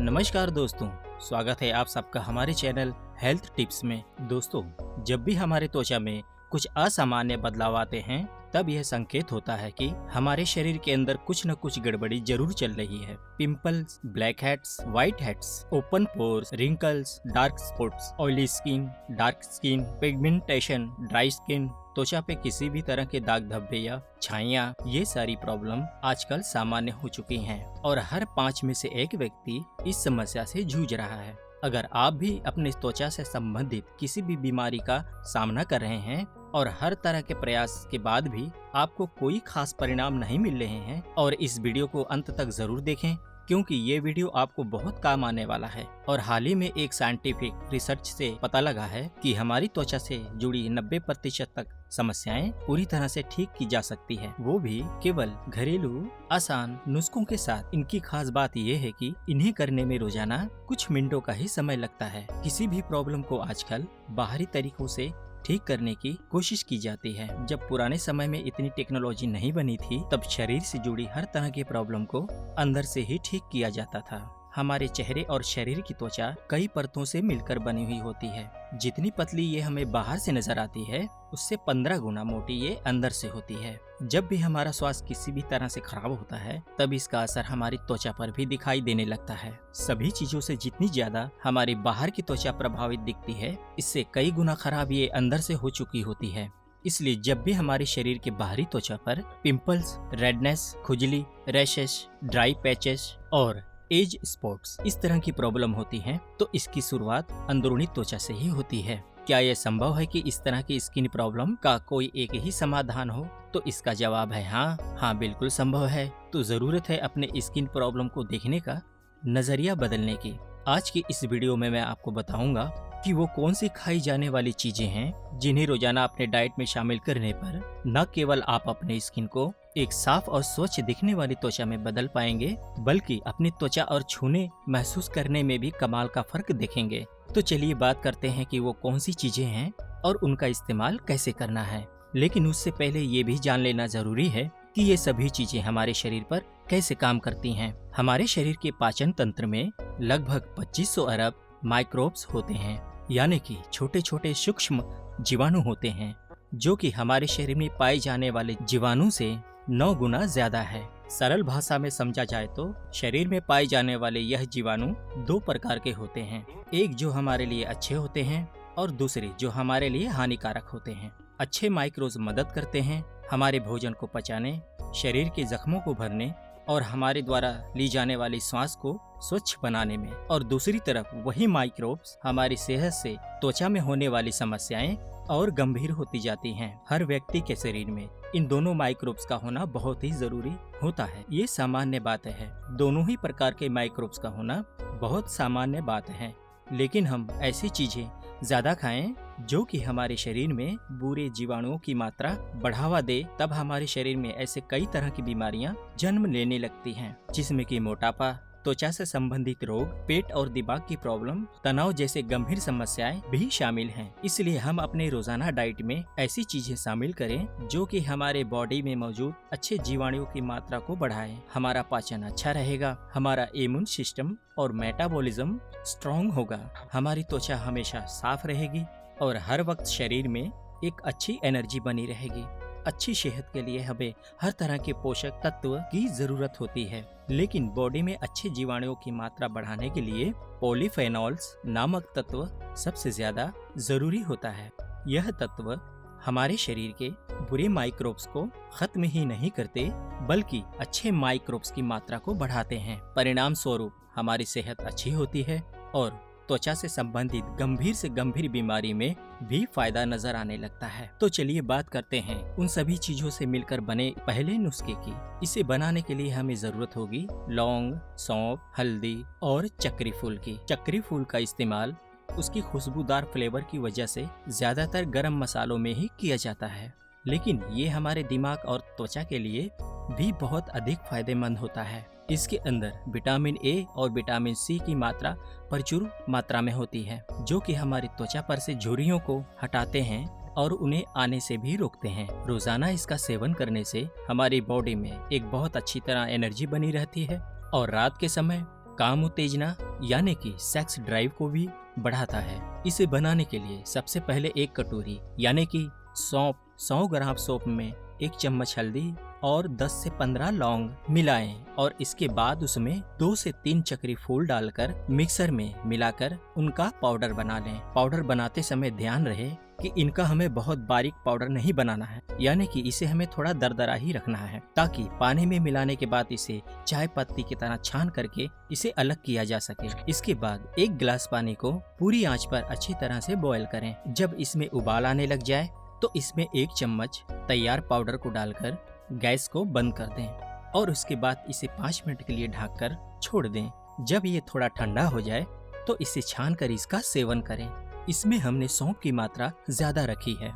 नमस्कार दोस्तों, स्वागत है आप सबका हमारे चैनल हेल्थ टिप्स में। दोस्तों, जब भी हमारे त्वचा में कुछ असामान्य बदलाव आते हैं तब यह संकेत होता है कि हमारे शरीर के अंदर कुछ न कुछ गड़बड़ी जरूर चल रही है। Pimples, black heads, white heads, open pores, wrinkles, dark spots, oily skin, dark skin, pigmentation, dry skin, त्वचा पे किसी भी तरह के दाग धब्बे या छाइयाँ, ये सारी प्रॉब्लम आजकल सामान्य हो चुकी हैं और हर 5 में से एक व्यक्ति इस समस्या से जूझ रहा है। अगर आप भी अपने त्वचा से संबंधित किसी भी बीमारी का सामना कर रहे हैं और हर तरह के प्रयास के बाद भी आपको कोई खास परिणाम नहीं मिल रहे हैं, और इस वीडियो को अंत तक जरूर देखें क्योंकि ये वीडियो आपको बहुत काम आने वाला है। और हाल ही में एक साइंटिफिक रिसर्च से पता लगा है कि हमारी त्वचा से जुड़ी 90% तक समस्याएं पूरी तरह से ठीक की जा सकती है, वो भी केवल घरेलू आसान नुस्खों के साथ। इनकी खास बात ये है कि इन्हें करने में रोजाना कुछ मिनटों का ही समय लगता है। किसी भी प्रॉब्लम को आजकल बाहरी तरीकों से ठीक करने की कोशिश की जाती है। जब पुराने समय में इतनी टेक्नोलॉजी नहीं बनी थी तब शरीर से जुड़ी हर तरह की प्रॉब्लम को अंदर से ही ठीक किया जाता था। हमारे चेहरे और शरीर की त्वचा कई परतों से मिलकर बनी हुई होती है। जितनी पतली ये हमें बाहर से नजर आती है उससे 15 गुना मोटी ये अंदर से होती है। जब भी हमारा स्वास्थ्य किसी भी तरह से खराब होता है तब इसका असर हमारी त्वचा पर भी दिखाई देने लगता है। सभी चीजों से जितनी ज्यादा हमारी बाहर की त्वचा प्रभावित दिखती है, इससे कई गुना खराब ये अंदर से हो चुकी होती है। इसलिए जब भी हमारे शरीर के बाहरी त्वचा पर पिंपल्स, रेडनेस, खुजली, रैशेस, ड्राई पैचेस और एज स्पॉट्स इस तरह की प्रॉब्लम होती है तो इसकी शुरुआत अंदरूनी त्वचा से ही होती है। क्या यह संभव है कि इस तरह की स्किन प्रॉब्लम का कोई एक ही समाधान हो? तो इसका जवाब है हाँ, बिल्कुल संभव है। तो जरूरत है अपने स्किन प्रॉब्लम को देखने का नजरिया बदलने की। आज की इस वीडियो में मैं आपको बताऊंगा कि वो कौन सी खाई जाने वाली चीजें हैं जिन्हें रोजाना अपने डाइट में शामिल करने पर न केवल आप अपने स्किन को एक साफ और स्वच्छ दिखने वाली त्वचा में बदल पाएंगे, बल्कि अपनी त्वचा और छूने महसूस करने में भी कमाल का फर्क देखेंगे। तो चलिए बात करते हैं कि वो कौन सी चीजें हैं और उनका इस्तेमाल कैसे करना है। लेकिन उससे पहले ये भी जान लेना जरूरी है कि ये सभी चीजें हमारे शरीर पर कैसे काम करती हैं। हमारे शरीर के पाचन तंत्र में लगभग 2500 अरब माइक्रोब्स होते हैं, यानी कि छोटे छोटे सूक्ष्म जीवाणु होते हैं, जो कि हमारे शरीर में पाए जाने वाले जीवाणु से 9 गुना ज्यादा है। सरल भाषा में समझा जाए तो शरीर में पाए जाने वाले यह जीवाणु 2 प्रकार के होते हैं, एक जो हमारे लिए अच्छे होते हैं और दूसरे जो हमारे लिए हानिकारक होते हैं। अच्छे माइक्रोब्स मदद करते हैं हमारे भोजन को पचाने, शरीर के जख्मों को भरने और हमारे द्वारा ली जाने वाली सांस को स्वच्छ बनाने में, और दूसरी तरफ वही माइक्रोब्स हमारी सेहत से त्वचा में होने वाली समस्याएं और गंभीर होती जाती हैं। हर व्यक्ति के शरीर में इन दोनों माइक्रोब्स का होना बहुत ही जरूरी होता है। ये सामान्य बात है, दोनों ही प्रकार के माइक्रोब्स का होना बहुत सामान्य बात है। लेकिन हम ऐसी चीजें ज्यादा खाएं जो कि हमारे शरीर में बुरे जीवाणुओं की मात्रा बढ़ावा दे, तब हमारे शरीर में ऐसे कई तरह की बीमारियां जन्म लेने लगती हैं, जिसमें कि मोटापा, त्वचा से संबंधित रोग, पेट और दिमाग की प्रॉब्लम, तनाव जैसे गंभीर समस्याएं भी शामिल हैं। इसलिए हम अपने रोजाना डाइट में ऐसी चीजें शामिल करें जो कि हमारे बॉडी में मौजूद अच्छे जीवाणुओं की मात्रा को बढ़ाए। हमारा पाचन अच्छा रहेगा, हमारा इम्यून सिस्टम और मेटाबॉलिज्म स्ट्रॉन्ग होगा, हमारी त्वचा हमेशा साफ रहेगी और हर वक्त शरीर में एक अच्छी एनर्जी बनी रहेगी। अच्छी सेहत के लिए हमें हर तरह के पोषक तत्व की जरूरत होती है, लेकिन बॉडी में अच्छे जीवाणुओं की मात्रा बढ़ाने के लिए पॉलीफेनॉल्स नामक तत्व सबसे ज्यादा जरूरी होता है। यह तत्व हमारे शरीर के बुरे माइक्रोब्स को खत्म ही नहीं करते, बल्कि अच्छे माइक्रोब्स की मात्रा को बढ़ाते हैं। परिणाम स्वरूप हमारी सेहत अच्छी होती है और त्वचा से संबंधित गंभीर से गंभीर बीमारी में भी फायदा नजर आने लगता है। तो चलिए बात करते हैं उन सभी चीजों से मिलकर बने पहले नुस्खे की। इसे बनाने के लिए हमें जरूरत होगी लौंग, सौंफ, हल्दी और चक्री फूल की। चक्री फूल का इस्तेमाल उसकी खुशबूदार फ्लेवर की वजह से ज्यादातर गरम मसालों में ही किया जाता है, लेकिन ये हमारे दिमाग और त्वचा के लिए भी बहुत अधिक फायदेमंद होता है। इसके अंदर विटामिन ए और विटामिन सी की मात्रा प्रचुर मात्रा में होती है, जो कि हमारी त्वचा पर से झुर्रियों को हटाते हैं और उन्हें आने से भी रोकते हैं। रोजाना इसका सेवन करने से हमारी बॉडी में एक बहुत अच्छी तरह एनर्जी बनी रहती है और रात के समय काम उत्तेजना यानी कि सेक्स ड्राइव को भी बढ़ाता है। इसे बनाने के लिए सबसे पहले एक कटोरी यानी कि सौंफ 100 ग्राम सौंफ में 1 चम्मच हल्दी और 10 से 15 लौंग मिलाएं और इसके बाद उसमें 2 से 3 चक्री फूल डालकर मिक्सर में मिलाकर उनका पाउडर बना लें। पाउडर बनाते समय ध्यान रहे कि इनका हमें बहुत बारीक पाउडर नहीं बनाना है, यानी कि इसे हमें थोड़ा दरदरा ही रखना है ताकि पानी में मिलाने के बाद इसे चाय पत्ती की तरह छान करके इसे अलग किया जा सके। इसके बाद 1 गिलास पानी को पूरी आंच पर अच्छी तरह से बॉयल करें। जब इसमें उबाल आने लग जाए तो इसमें 1 चम्मच तैयार पाउडर को डालकर गैस को बंद कर दें और उसके बाद इसे 5 मिनट के लिए ढककर छोड़ दें। जब ये थोड़ा ठंडा हो जाए तो इसे छान कर इसका सेवन करें। इसमें हमने सौंफ की मात्रा ज्यादा रखी है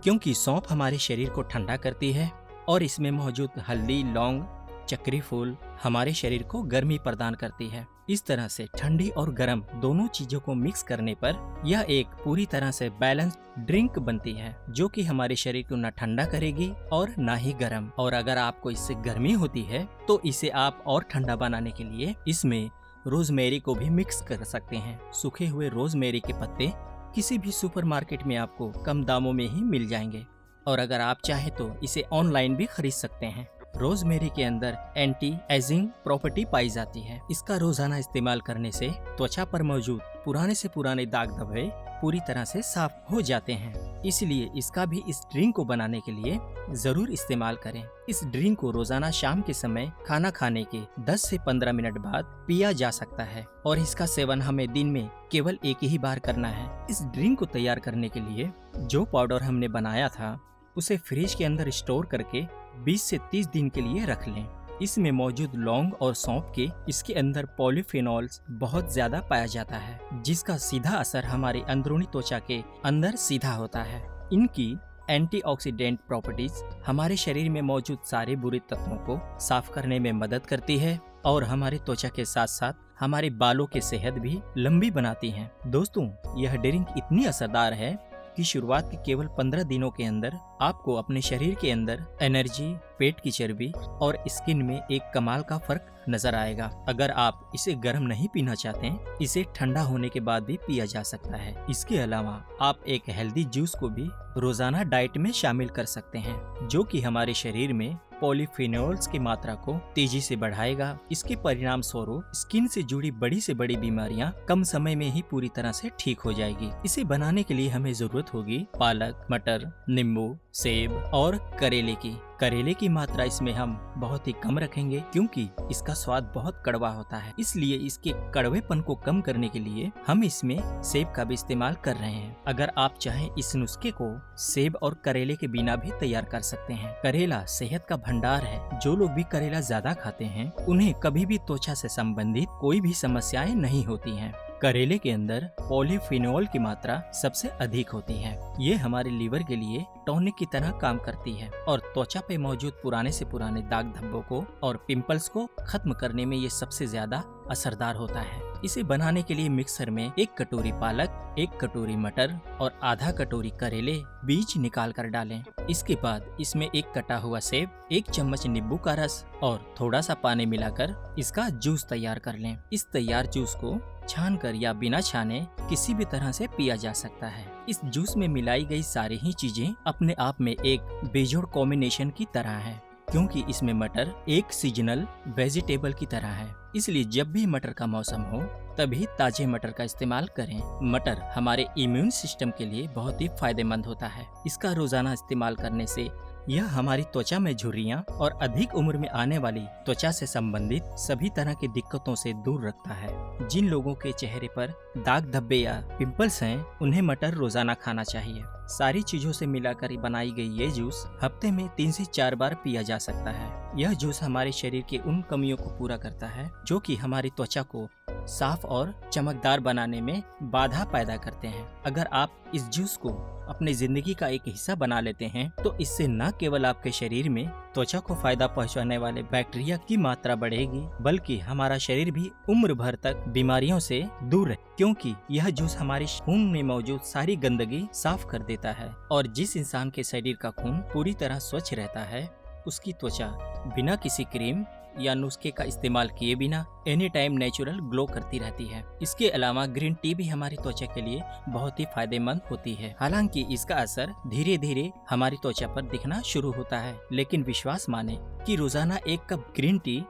क्योंकि सौंफ हमारे शरीर को ठंडा करती है और इसमें मौजूद हल्दी, लौंग, चक्री फूल हमारे शरीर को गर्मी प्रदान करती है। इस तरह से ठंडी और गर्म दोनों चीजों को मिक्स करने पर यह एक पूरी तरह से बैलेंस ड्रिंक बनती है जो कि हमारे शरीर को न ठंडा करेगी और न ही गर्म। और अगर आपको इससे गर्मी होती है तो इसे आप और ठंडा बनाने के लिए इसमें रोजमेरी को भी मिक्स कर सकते हैं। सूखे हुए रोजमेरी के पत्ते किसी भी सुपरमार्केट में आपको कम दामों में ही मिल जाएंगे और अगर आप चाहे तो इसे ऑनलाइन भी खरीद सकते हैं। रोजमेरी के अंदर एंटी एजिंग प्रॉपर्टी पाई जाती है। इसका रोजाना इस्तेमाल करने से त्वचा पर मौजूद पुराने से पुराने दाग धब्बे पूरी तरह से साफ हो जाते हैं। इसलिए इसका भी इस ड्रिंक को बनाने के लिए जरूर इस्तेमाल करें। इस ड्रिंक को रोजाना शाम के समय खाना खाने के 10 से 15 मिनट बाद पिया जा सकता है और इसका सेवन हमें दिन में केवल एक ही बार करना है। इस ड्रिंक को तैयार करने के लिए जो पाउडर हमने बनाया था उसे फ्रिज के अंदर स्टोर करके 20 से 30 दिन के लिए रख लें। इसमें मौजूद लौंग और सौंफ के इसके अंदर पॉलीफेनॉल्स बहुत ज्यादा पाया जाता है जिसका सीधा असर हमारे अंदरूनी त्वचा के अंदर सीधा होता है। इनकी एंटीऑक्सीडेंट प्रॉपर्टीज हमारे शरीर में मौजूद सारे बुरे तत्वों को साफ करने में मदद करती है और हमारे त्वचा के साथ साथ हमारे बालों की सेहत भी लंबी बनाती है। दोस्तों, यह ड्रिंक इतनी असरदार है कि शुरुआत के केवल 15 दिनों के अंदर आपको अपने शरीर के अंदर एनर्जी, पेट की चर्बी और स्किन में एक कमाल का फर्क नजर आएगा। अगर आप इसे गर्म नहीं पीना चाहते, इसे ठंडा होने के बाद भी पिया जा सकता है। इसके अलावा आप एक हेल्दी जूस को भी रोजाना डाइट में शामिल कर सकते हैं जो कि हमारे शरीर में पॉलीफेनॉल्स की मात्रा को तेजी से बढ़ाएगा। इसके परिणाम स्वरूप स्किन से जुड़ी बड़ी से बड़ी बीमारियां कम समय में ही पूरी तरह से ठीक हो जाएगी। इसे बनाने के लिए हमें जरूरत होगी पालक, मटर, नींबू, सेब और करेले की। करेले की मात्रा इसमें हम बहुत ही कम रखेंगे क्योंकि इसका स्वाद बहुत कड़वा होता है, इसलिए इसके कड़वेपन को कम करने के लिए हम इसमें सेब का भी इस्तेमाल कर रहे हैं। अगर आप चाहें इस नुस्खे को सेब और करेले के बिना भी तैयार कर सकते हैं। करेला सेहत का भंडार है। जो लोग भी करेला ज्यादा खाते हैं उन्हें कभी भी त्वचा से संबंधित कोई भी समस्याएं नहीं होती हैं। करेले के अंदर पॉलीफेनॉल की मात्रा सबसे अधिक होती है। ये हमारे लीवर के लिए टॉनिक की तरह काम करती है और त्वचा पे मौजूद पुराने से पुराने दाग धब्बों को और पिंपल्स को खत्म करने में ये सबसे ज्यादा असरदार होता है। इसे बनाने के लिए मिक्सर में 1 कटोरी पालक, 1 कटोरी मटर और आधा कटोरी करेले बीज निकाल कर डालें। इसके बाद इसमें 1 कटा हुआ सेब, 1 चम्मच नींबू का रस और थोड़ा सा पानी मिलाकर इसका जूस तैयार कर लें। इस तैयार जूस को छानकर या बिना छाने किसी भी तरह से पिया जा सकता है। इस जूस में मिलाई गई सारी ही चीजें अपने आप में एक बेजोड़ कॉम्बिनेशन की तरह है क्योंकि इसमें मटर एक सीजनल वेजिटेबल की तरह है। इसलिए जब भी मटर का मौसम हो तभी ताजे मटर का इस्तेमाल करें। मटर हमारे इम्यून सिस्टम के लिए बहुत ही फायदेमंद होता है। इसका रोजाना इस्तेमाल करने से यह हमारी त्वचा में झुर्रियां और अधिक उम्र में आने वाली त्वचा से संबंधित सभी तरह की दिक्कतों से दूर रखता है। जिन लोगों के चेहरे पर दाग धब्बे या पिंपल्स हैं, उन्हें मटर रोजाना खाना चाहिए। सारी चीजों से मिलाकर बनाई गई ये जूस हफ्ते में 3 से 4 बार पिया जा सकता है। यह जूस हमारे शरीर के उन कमियों को पूरा करता है जो कि हमारी त्वचा को साफ और चमकदार बनाने में बाधा पैदा करते हैं। अगर आप इस जूस को अपनी जिंदगी का एक हिस्सा बना लेते हैं तो इससे न केवल आपके शरीर में त्वचा को फायदा पहुंचाने वाले बैक्टीरिया की मात्रा बढ़ेगी, बल्कि हमारा शरीर भी उम्र भर तक बीमारियों से दूर रहे, क्योंकि यह जूस हमारे खून में मौजूद सारी गंदगी साफ कर देता है। और जिस इंसान के शरीर का खून पूरी तरह स्वच्छ रहता है, उसकी त्वचा बिना किसी क्रीम या नुस्खे का इस्तेमाल किए बिना एनी टाइम नेचुरल ग्लो करती रहती है। इसके अलावा ग्रीन टी भी हमारी त्वचा के लिए बहुत ही फायदेमंद होती है। हालांकि इसका असर धीरे धीरे हमारी त्वचा पर दिखना शुरू होता है, लेकिन विश्वास माने कि रोजाना एक कप ग्रीन टी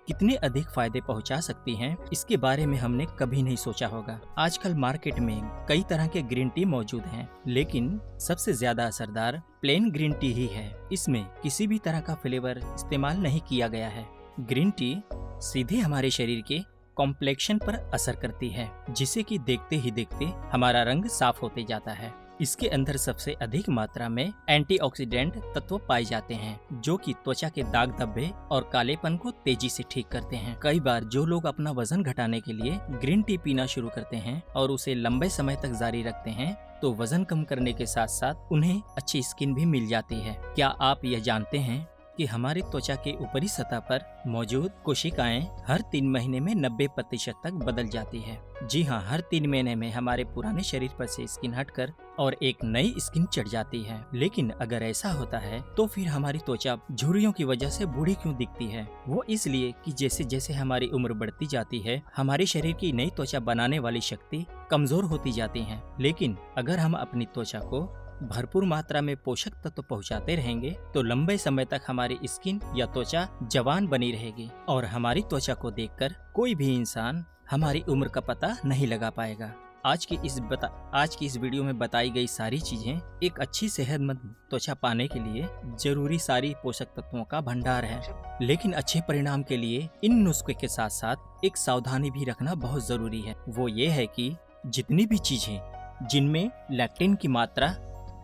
कितने अधिक फायदे पहुंचा सकती हैं, इसके बारे में हमने कभी नहीं सोचा होगा। आजकल मार्केट में कई तरह के ग्रीन टी मौजूद हैं, लेकिन सबसे ज्यादा असरदार प्लेन ग्रीन टी ही है। इसमें किसी भी तरह का फ्लेवर इस्तेमाल नहीं किया गया है। ग्रीन टी सीधे हमारे शरीर के कॉम्प्लेक्शन पर असर करती है, जिसे कि देखते ही देखते हमारा रंग साफ होते जाता है। इसके अंदर सबसे अधिक मात्रा में एंटीऑक्सीडेंट तत्व पाए जाते हैं, जो कि त्वचा के दाग धब्बे और कालेपन को तेजी से ठीक करते हैं। कई बार जो लोग अपना वजन घटाने के लिए ग्रीन टी पीना शुरू करते हैं और उसे लंबे समय तक जारी रखते हैं, तो वजन कम करने के साथ साथ उन्हें अच्छी स्किन भी मिल जाती है। क्या आप यह जानते हैं कि हमारी त्वचा के ऊपरी सतह पर मौजूद कोशिकाएं हर 3 महीने में 90% तक बदल जाती है। जी हाँ, हर 3 महीने में हमारे पुराने शरीर पर से स्किन हटकर और एक नई स्किन चढ़ जाती है। लेकिन अगर ऐसा होता है तो फिर हमारी त्वचा झुर्रियों की वजह से बूढ़ी क्यों दिखती है? वो इसलिए कि जैसे जैसे हमारी उम्र बढ़ती जाती है, हमारे शरीर की नई त्वचा बनाने वाली शक्ति कमजोर होती जाती है। लेकिन अगर हम अपनी त्वचा को भरपूर मात्रा में पोषक तत्व पहुंचाते रहेंगे, तो लंबे समय तक हमारी स्किन या त्वचा जवान बनी रहेगी और हमारी त्वचा को देखकर कोई भी इंसान हमारी उम्र का पता नहीं लगा पाएगा। आज की इस वीडियो में बताई गई सारी चीजें एक अच्छी सेहतमंद त्वचा पाने के लिए जरूरी सारी पोषक तत्वों का भंडार है। लेकिन अच्छे परिणाम के लिए इन नुस्खे के साथ साथ एक सावधानी भी रखना बहुत जरूरी है। वो ये है कि जितनी भी चीजें जिनमें लैक्टिन की मात्रा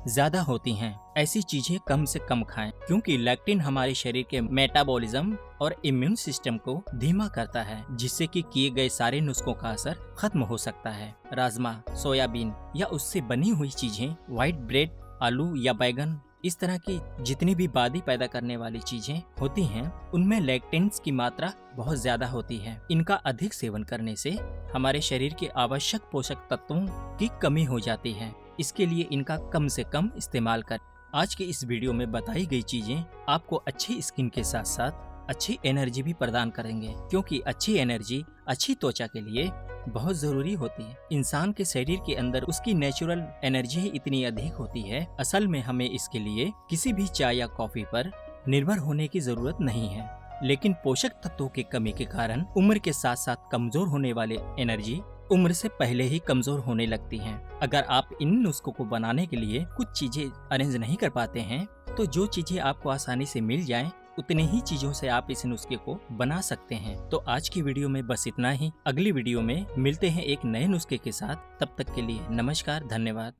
ज्यादा होती हैं, ऐसी चीजें कम से कम खाएं, क्योंकि लैक्टिन हमारे शरीर के मेटाबॉलिज्म और इम्यून सिस्टम को धीमा करता है, जिससे कि किए गए सारे नुस्खों का असर खत्म हो सकता है। राजमा, सोयाबीन या उससे बनी हुई चीजें, व्हाइट ब्रेड, आलू या बैगन, इस तरह की जितनी भी बादी पैदा करने वाली चीजें होती हैं, उनमें लैक्टिन्स की मात्रा बहुत ज्यादा होती है। इनका अधिक सेवन करने से हमारे शरीर के आवश्यक पोषक तत्वों की कमी हो जाती है। इसके लिए इनका कम से कम इस्तेमाल कर। आज के इस वीडियो में बताई गई चीजें आपको अच्छी स्किन के साथ साथ अच्छी एनर्जी भी प्रदान करेंगे, क्योंकि अच्छी एनर्जी अच्छी त्वचा के लिए बहुत जरूरी होती है। इंसान के शरीर के अंदर उसकी नेचुरल एनर्जी ही इतनी अधिक होती है। असल में हमें इसके लिए किसी भी चाय या कॉफी पर निर्भर होने की जरूरत नहीं है, लेकिन पोषक तत्वों की कमी के कारण उम्र के साथ साथ कमजोर होने वाले एनर्जी उम्र से पहले ही कमजोर होने लगती हैं। अगर आप इन नुस्खों को बनाने के लिए कुछ चीजें अरेंज नहीं कर पाते हैं, तो जो चीजें आपको आसानी से मिल जाएं, उतने ही चीजों से आप इस नुस्खे को बना सकते हैं। तो आज की वीडियो में बस इतना ही। अगली वीडियो में मिलते हैं एक नए नुस्खे के साथ। तब तक के लिए नमस्कार, धन्यवाद।